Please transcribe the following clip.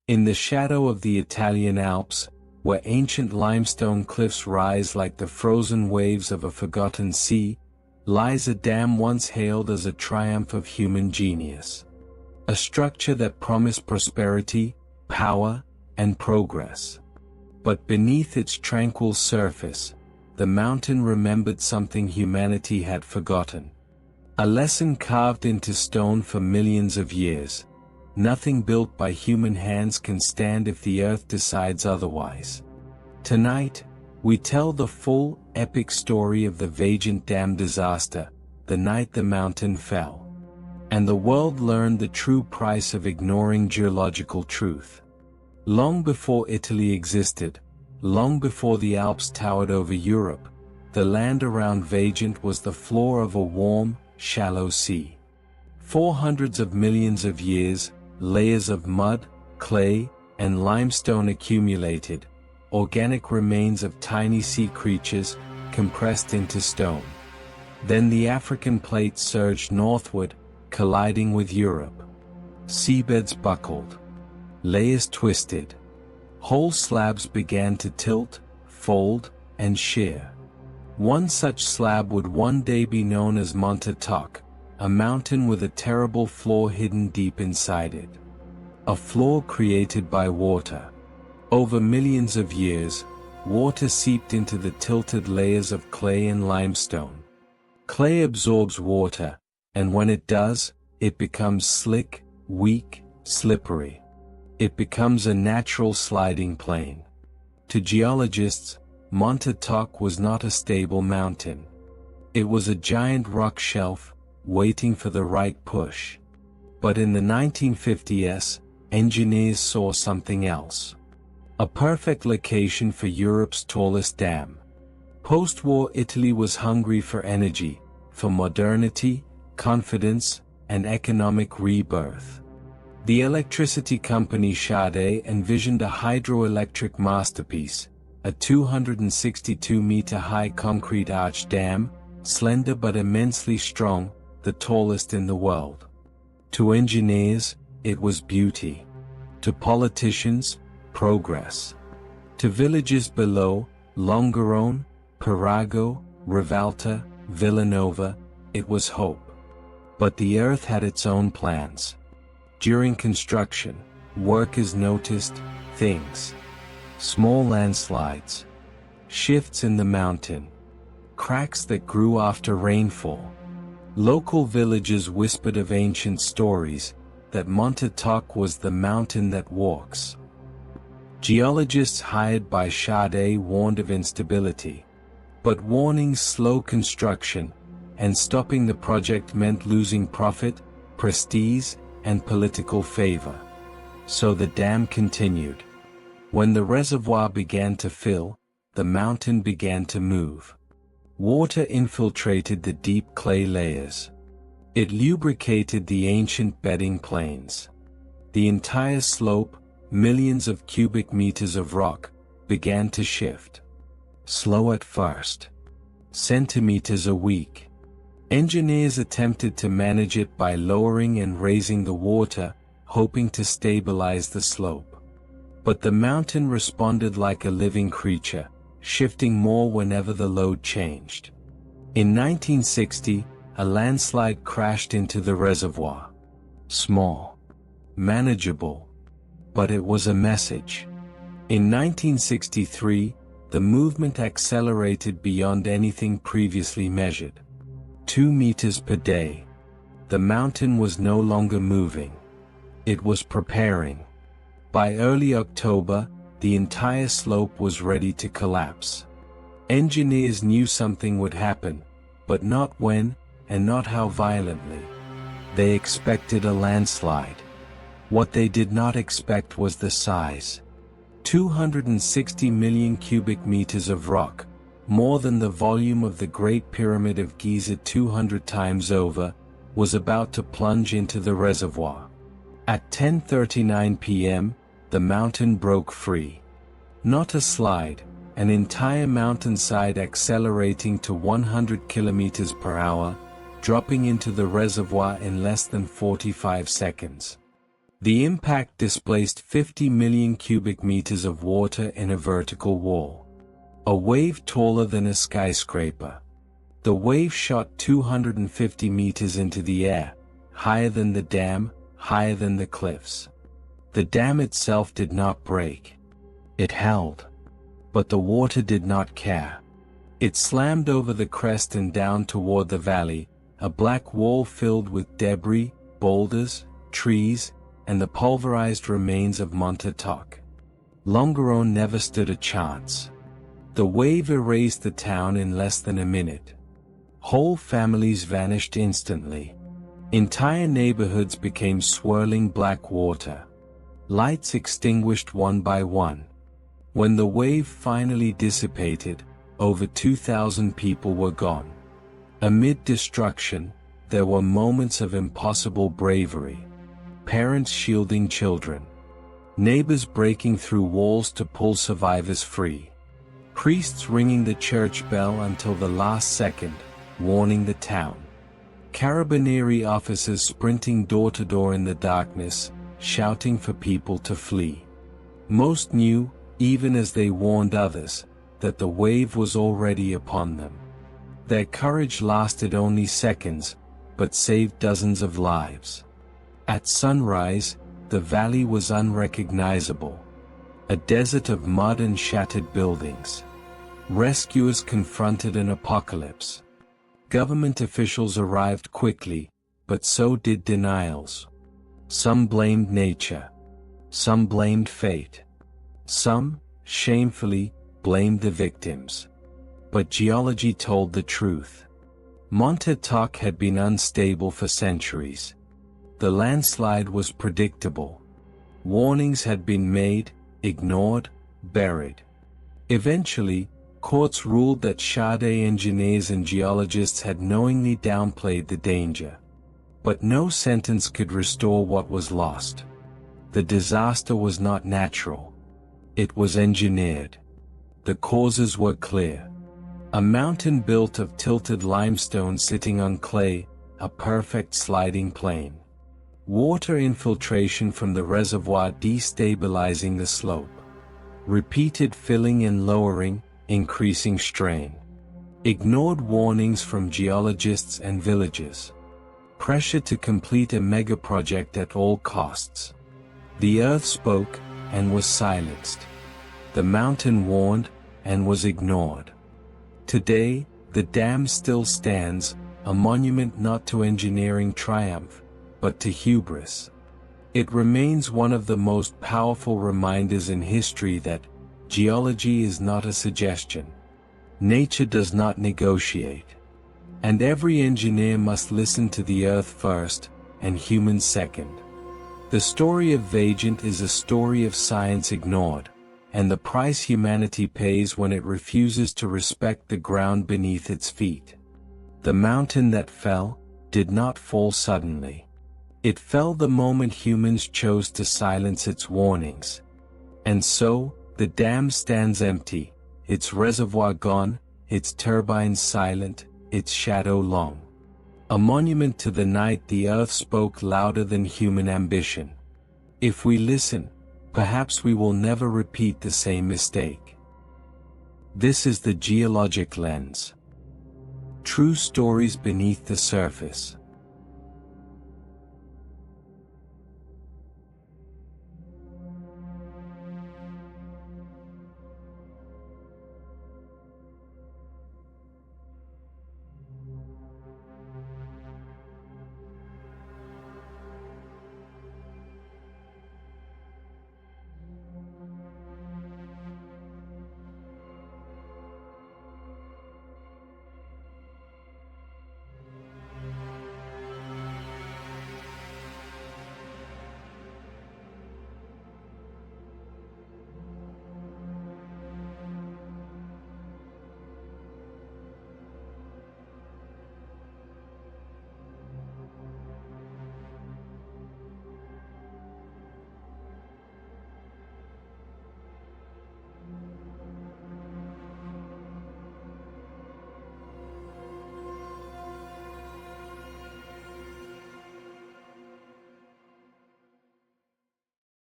In the shadow of the Italian Alps, where ancient limestone cliffs rise like the frozen waves of a forgotten sea, lies a dam once hailed as a triumph of human genius. A structure that promised prosperity, power, and progress. But beneath its tranquil surface, the mountain remembered something humanity had forgotten. A lesson carved into stone for millions of years. Nothing built by human hands can stand if the earth decides otherwise. Tonight, we tell the full, epic story of the Vajont Dam Disaster, the night the mountain fell. And the world learned the true price of ignoring geological truth. Long before Italy existed, long before the Alps towered over Europe, the land around Vajont was the floor of a warm, shallow sea. For hundreds of millions of years, layers of mud, clay, and limestone accumulated, organic remains of tiny sea creatures, compressed into stone. Then the African plate surged northward, colliding with Europe. Seabeds buckled. Layers twisted. Whole slabs began to tilt, fold, and shear. One such slab would one day be known as Monte Toc, a mountain with a terrible flaw hidden deep inside it. A flaw created by water. Over millions of years, water seeped into the tilted layers of clay and limestone. Clay absorbs water, and when it does, it becomes slick, weak, slippery. It becomes a natural sliding plane. To geologists, Monte Toc was not a stable mountain. It was a giant rock shelf, waiting for the right push. But in the 1950s, engineers saw something else. A perfect location for Europe's tallest dam. Post-war Italy was hungry for energy, for modernity, confidence, and economic rebirth. The electricity company Sade envisioned a hydroelectric masterpiece, a 262-meter-high concrete arch dam, slender but immensely strong, the tallest in the world. To engineers, it was beauty. To politicians, progress. To villages below, Longarone, Pirago, Rivalta, Villanova, it was hope. But the earth had its own plans. During construction, workers noticed things. Small landslides. Shifts in the mountain. Cracks that grew after rainfall. Local villagers whispered of ancient stories, that Monte Toc was the mountain that walks. Geologists hired by Sade warned of instability. But warning slow construction, and stopping the project meant losing profit, prestige, and political favor. So the dam continued. When the reservoir began to fill, the mountain began to move. Water infiltrated the deep clay layers. It lubricated the ancient bedding plains. The entire slope, millions of cubic meters of rock, began to shift. Slow at first. Centimeters a week. Engineers attempted to manage it by lowering and raising the water, hoping to stabilize the slope. But the mountain responded like a living creature, shifting more whenever the load changed. In 1960, a landslide crashed into the reservoir. Small. Manageable. But it was a message. In 1963, the movement accelerated beyond anything previously measured. 2 meters per day. The mountain was no longer moving. It was preparing. By early October, the entire slope was ready to collapse. Engineers knew something would happen, but not when, and not how violently. They expected a landslide. What they did not expect was the size. 260 million cubic meters of rock, more than the volume of the Great Pyramid of Giza 200 times over, was about to plunge into the reservoir. At 10:39 p.m., the mountain broke free. Not a slide, an entire mountainside accelerating to 100 kilometers per hour, dropping into the reservoir in less than 45 seconds. The impact displaced 50 million cubic meters of water in a vertical wall. A wave taller than a skyscraper. The wave shot 250 meters into the air, higher than the dam, higher than the cliffs. The dam itself did not break. It held. But the water did not care. It slammed over the crest and down toward the valley, a black wall filled with debris, boulders, trees, and the pulverized remains of Monte Toc. Longeron never stood a chance. The wave erased the town in less than a minute. Whole families vanished instantly. Entire neighborhoods became swirling black water. Lights extinguished one by one. When the wave finally dissipated, over 2,000 people were gone. Amid destruction, there were moments of impossible bravery. Parents shielding children. Neighbors breaking through walls to pull survivors free. Priests ringing the church bell until the last second, warning the town. Carabinieri officers sprinting door to door in the darkness, shouting for people to flee. Most knew, even as they warned others, that the wave was already upon them. Their courage lasted only seconds, but saved dozens of lives. At sunrise, the valley was unrecognizable. A desert of mud and shattered buildings. Rescuers confronted an apocalypse. Government officials arrived quickly, but so did denials. Some blamed nature. Some blamed fate. Some, shamefully, blamed the victims. But geology told the truth. Monte Toc had been unstable for centuries. The landslide was predictable. Warnings had been made, ignored, buried. Eventually, courts ruled that Sade engineers and geologists had knowingly downplayed the danger. But no sentence could restore what was lost. The disaster was not natural. It was engineered. The causes were clear. A mountain built of tilted limestone sitting on clay, a perfect sliding plane. Water infiltration from the reservoir destabilizing the slope. Repeated filling and lowering, increasing strain. Ignored warnings from geologists and villagers. Pressure to complete a megaproject at all costs. The earth spoke, and was silenced. The mountain warned, and was ignored. Today, the dam still stands, a monument not to engineering triumph, but to hubris. It remains one of the most powerful reminders in history that geology is not a suggestion. Nature does not negotiate. And every engineer must listen to the earth first, and humans second. The story of Vajont is a story of science ignored, and the price humanity pays when it refuses to respect the ground beneath its feet. The mountain that fell did not fall suddenly. It fell the moment humans chose to silence its warnings. And so, the dam stands empty, its reservoir gone, its turbines silent, its shadow long. A monument to the night the earth spoke louder than human ambition. If we listen, perhaps we will never repeat the same mistake. This is the Geologic lens. True stories beneath the surface.